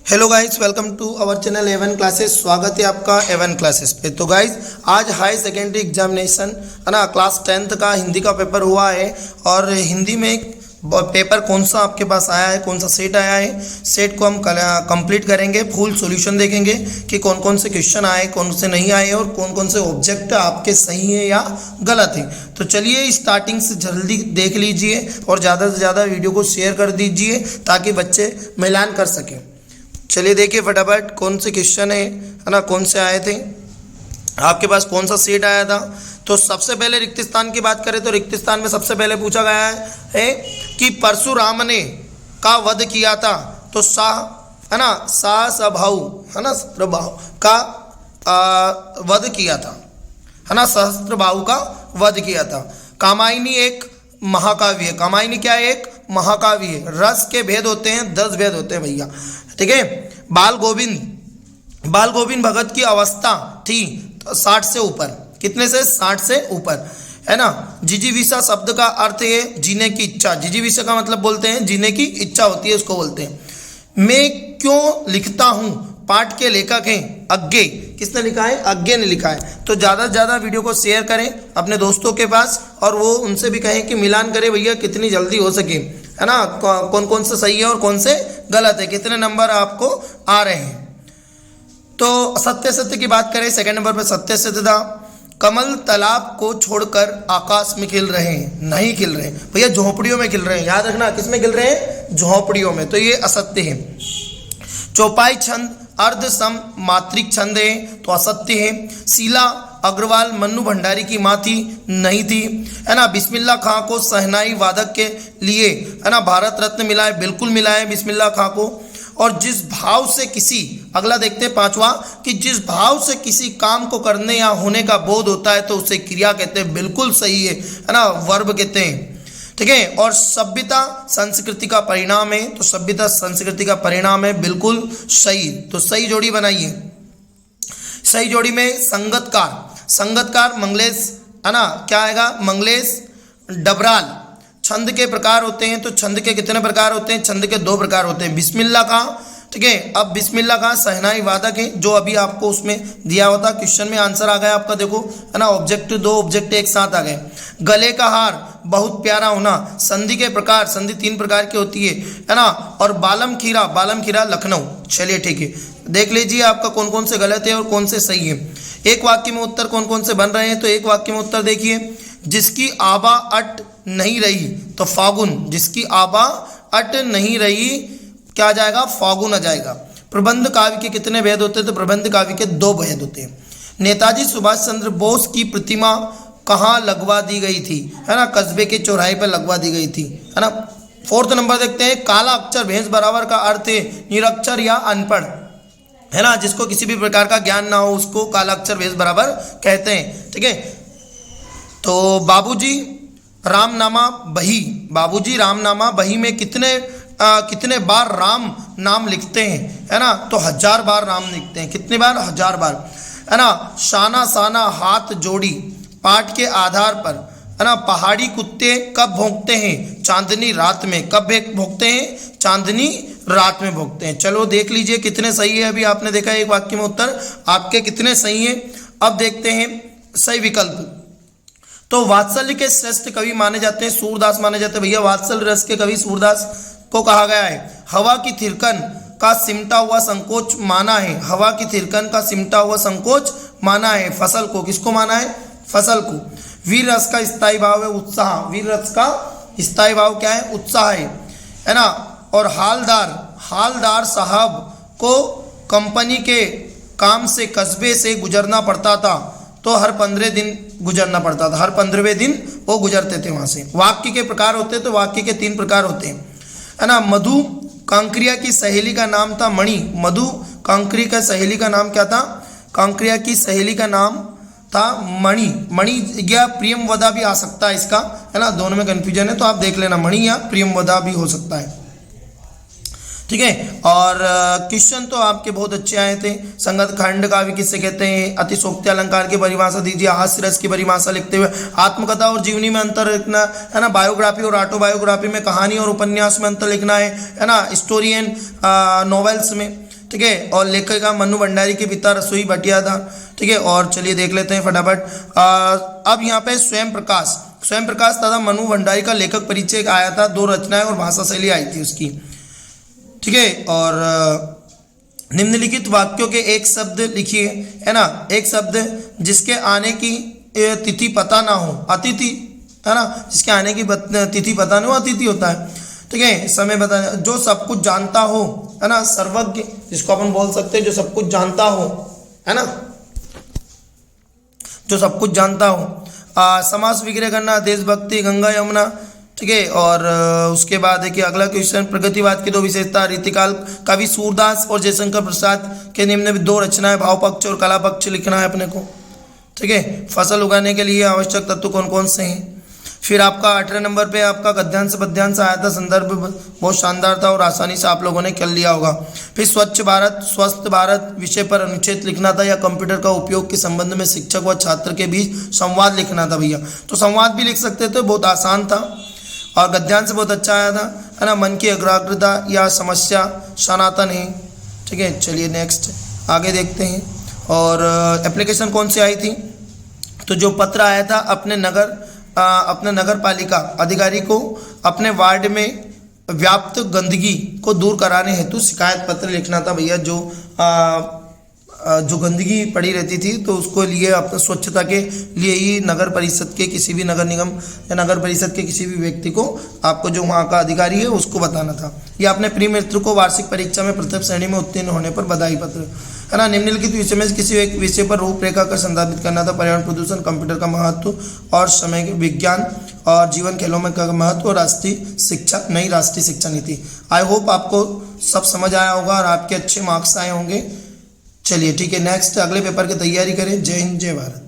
Hello guys, welcome to our channel Avon classes. स्वागत है आपका एवन क्लासेस पे। तो गाइस, आज हाई सेकेंडरी एग्जामिनेशन है ना, क्लास 10th का हिंदी का पेपर हुआ है। और हिंदी में पेपर कौन सा आपके पास आया है, कौन सा सेट आया है, सेट को हम कंप्लीट करेंगे। फुल सॉल्यूशन देखेंगे कि कौन कौन से क्वेश्चन आए, कौन से नहीं आए और कौन कौन से ऑब्जेक्ट आपके सही है या गलत है। तो चलिए स्टार्टिंग से जल्दी देख लीजिए और ज़्यादा से ज़्यादा वीडियो को शेयर कर दीजिए ताकि बच्चे मिलान कर सकें। चलिए देखिए फटाफट कौन से क्वेश्चन है ना, कौन से आए थे, आपके पास कौन सा सेट आया था। तो सबसे पहले रिक्त स्थान की बात करें तो रिक्त स्थान में सबसे पहले पूछा गया है कि परशुराम ने का वध किया था। तो सा है ना, सहस्त्रबाहु है ना, सहस्त्रबाहु का वध किया था, है ना, सहस्त्रबाहु का वध किया था। कामायनी एक महाकाव्य है। कामायनी क्या है? एक महाकाव्य है। रस के भेद होते हैं, 10 भेद होते हैं भैया, ठीक है। बाल गोविंद भगत की अवस्था थी 60 से ऊपर। कितने से? 60 से ऊपर, है ना। जिजीविषा शब्द का अर्थ है जीने की इच्छा। जिजीविषा का मतलब बोलते हैं जीने की इच्छा होती है, उसको बोलते हैं। मैं क्यों लिखता हूँ, पाठ के लेखक हैं अज्ञे। किसने लिखा है? अज्ञे ने लिखा है। तो ज़्यादा से ज़्यादा वीडियो को शेयर करें अपने दोस्तों के पास और वो उनसे भी कहें कि मिलान करें भैया कितनी जल्दी हो सके, है ना, कौन कौन से सही है और कौन से गलत है, कितने नंबर आपको आ रहे हैं। तो सत्य सत्य की बात करें, सेकंड नंबर पर सत्य सत्य था। कमल तालाब को छोड़कर आकाश में खिल रहे हैं, नहीं खिल रहे हैं भैया, झोपड़ियों में खिल रहे हैं। याद रखना, किस में खिल रहे हैं? झोपड़ियों में। तो ये असत्य है। चौपाई छंद अर्ध सम मात्रिक छंद है, तो असत्य है। शीला अग्रवाल मन्नू भंडारी की माँ थी, नहीं थी, है ना। बिस्मिल्लाह खां को शहनाई वादक के लिए, है ना, भारत रत्न मिला है, बिल्कुल मिला है बिस्मिल्लाह खां को। और जिस भाव से किसी, अगला देखते हैं पांचवा, कि जिस भाव से किसी काम को करने या होने का बोध होता है तो उसे क्रिया कहते हैं, बिल्कुल सही है ना, वर्ब कहते हैं, ठीक है। और सभ्यता संस्कृति का परिणाम है, तो सभ्यता संस्कृति का परिणाम है, बिल्कुल सही। तो सही जोड़ी बनाइए। सही जोड़ी में संगतकार मंगलेश, है ना, क्या आएगा? मंगलेश डबराल। छंद के प्रकार होते हैं, तो छंद के कितने प्रकार होते हैं? छंद के 2 प्रकार होते हैं। बिस्मिल्लाह का, ठीक है। अब बिस्मिल्लाह का शहनाई वादक है, जो अभी आपको उसमें दिया होता, क्वेश्चन में आंसर आ गया आपका, देखो, है ना। ऑब्जेक्ट 2 ऑब्जेक्ट एक साथ आ गए। गले का हार बहुत प्यारा होना। संधि के प्रकार, संधि 3 प्रकार की होती है ना। और बालम खीरा लखनऊ। चलिए ठीक है, देख लीजिए आपका कौन कौन से गलत है और कौन से सही है। एक वाक्य में उत्तर कौन कौन से बन रहे हैं, तो एक वाक्य में उत्तर देखिए, जिसकी आबा अट नहीं रही, तो फागुन। जिसकी आबा अट नहीं रही, क्या आ जाएगा? फागुन आ जाएगा। प्रबंध काव्य के कितने भेद होते हैं, तो प्रबंध काव्य के 2 भेद होते हैं। नेताजी सुभाष चंद्र बोस की प्रतिमा कहाँ लगवा दी गई थी, है ना, कस्बे के चौराहे पर लगवा दी गई थी, है ना। 4th नंबर देखते हैं। काला अक्षर भैंस बराबर का अर्थ है निरक्षर या अनपढ़, है ना। जिसको किसी भी प्रकार का ज्ञान ना हो उसको काला अक्षर भैंस बराबर कहते हैं, ठीक है। तो बाबूजी रामनामा बही में कितने बार राम नाम लिखते हैं, है ना, तो 1000 बार राम लिखते हैं। कितने बार? 1000 बार, है ना। शाना हाथ जोड़ी पाठ के आधार पर, है ना। पहाड़ी कुत्ते कब भौंकते हैं? चांदनी रात में। कब भौंकते हैं? चांदनी रात में भौंकते हैं। चलो देख लीजिए कितने सही है। अभी आपने देखा एक वाक्य में उत्तर आपके कितने सही है। अब देखते हैं सही विकल्प। तो वात्सल्य के श्रेष्ठ कवि माने जाते हैं सूरदास माने जाते हैं भैया। वात्सल्य रस के कवि सूरदास को कहा गया है। हवा की थिरकन का सिमटा हुआ संकोच माना है। हवा की थिरकन का सिमटा हुआ संकोच माना है। फसल को, किसको माना है? फसल को। वीर रस का स्थायी भाव है उत्साह। वीर रस का स्थायी भाव क्या है? उत्साह है ना। और हालदार साहब को कंपनी के काम से कस्बे से गुजरना पड़ता था, तो हर 15 दिन गुजरना पड़ता था। हर 15वें दिन वो गुजरते थे वहाँ से। वाक्य के प्रकार होते हैं, तो वाक्य के 3 प्रकार होते हैं, है ना। मधु कांकरिया की सहेली का नाम था मणि। मधु कांकरी का सहेली का नाम क्या था? कांकरिया की सहेली का नाम था मणि या प्रियमवदा भी आ सकता है इसका, है ना। दोनों में कन्फ्यूजन है, तो आप देख लेना, मणि या प्रियमवदा भी हो सकता है, ठीक है। और क्वेश्चन तो आपके बहुत अच्छे आए थे। संगत खंड काव्य किससे कहते हैं? अतिशोक्ति अलंकार की परिभाषा दीजिए। हास्य रस की परिभाषा लिखते हुए आत्मकथा और जीवनी में अंतर लिखना है ना। बायोग्राफी और ऑटोबायोग्राफी में, कहानी और उपन्यास में अंतर लिखना है ना। स्टोरी एंड नॉवेल्स में ठीक है। और लेखिका मनु भंडारी के पिता रसोई भटिया था, ठीक है। और चलिए देख लेते हैं फटाफट। अब यहाँ पे स्वयं प्रकाश तथा मनु भंडारी का लेखक परिचय आया था, 2 रचनाएं और भाषा शैली आई थी उसकी, ठीक है। और निम्नलिखित वाक्यों के एक शब्द लिखिए, है ना, एक शब्द जिसके आने की तिथि पता ना हो, अतिथि, है ना, जिसके आने की तिथि पता ना हो अतिथि होता है, ठीक है। समय बता, जो सब कुछ जानता हो, है ना, सर्वज्ञ जिसको अपन बोल सकते हैं, जो सब कुछ जानता हो, है ना, जो सब कुछ जानता हो। समास विग्रह करना, देशभक्ति, गंगा यमुना, ठीक है। और उसके बाद है कि अगला क्वेश्चन, प्रगतिवाद की 2 विशेषता, रीतिकाल, कवि सूरदास और जयशंकर प्रसाद के निम्न में 2 रचनाएं, भाव पक्ष और कला पक्ष लिखना है अपने को, ठीक है। फसल उगाने के लिए आवश्यक तत्व कौन कौन से हैं। फिर आपका 18 नंबर पे आपका गद्यांश पद्यांश आया था, संदर्भ बहुत शानदार था और आसानी से आप लोगों ने कर लिया होगा। फिर स्वच्छ भारत स्वस्थ भारत विषय पर अनुच्छेद लिखना था, या कंप्यूटर का उपयोग के संबंध में शिक्षक व छात्र के बीच संवाद लिखना था भैया। तो संवाद भी लिख सकते थे, बहुत आसान था। और गद्यांश बहुत अच्छा आया था, है ना, मन की एकाग्रता या समस्या सनातन है, ठीक है। चलिए नेक्स्ट आगे देखते हैं। और एप्लीकेशन कौन सी आई थी, तो जो पत्र आया था अपने नगर पालिका अधिकारी को अपने वार्ड में व्याप्त गंदगी को दूर कराने हेतु शिकायत पत्र लिखना था भैया। जो गंदगी पड़ी रहती थी तो उसको लिए अपने स्वच्छता के लिए ही नगर परिषद के किसी भी नगर निगम या नगर परिषद के किसी भी व्यक्ति को आपको जो वहाँ का अधिकारी है उसको बताना था। या अपने प्रिय मित्र को वार्षिक परीक्षा में प्रथम श्रेणी में उत्तीर्ण होने पर बधाई पत्र, है ना। निम्नलिखित विषय में किसी एक विषय पर रूपरेखा कर संदर्भित करना था, पर्यावरण प्रदूषण, कंप्यूटर का महत्व और समय के विज्ञान और जीवन खेलों में का महत्व और राष्ट्रीय शिक्षा, नई राष्ट्रीय शिक्षा नीति। आई होप आपको सब समझ आया होगा और आपके अच्छे मार्क्स आए होंगे। चलिए ठीक है, नेक्स्ट अगले पेपर की तैयारी करें। जय हिंद, जय भारत।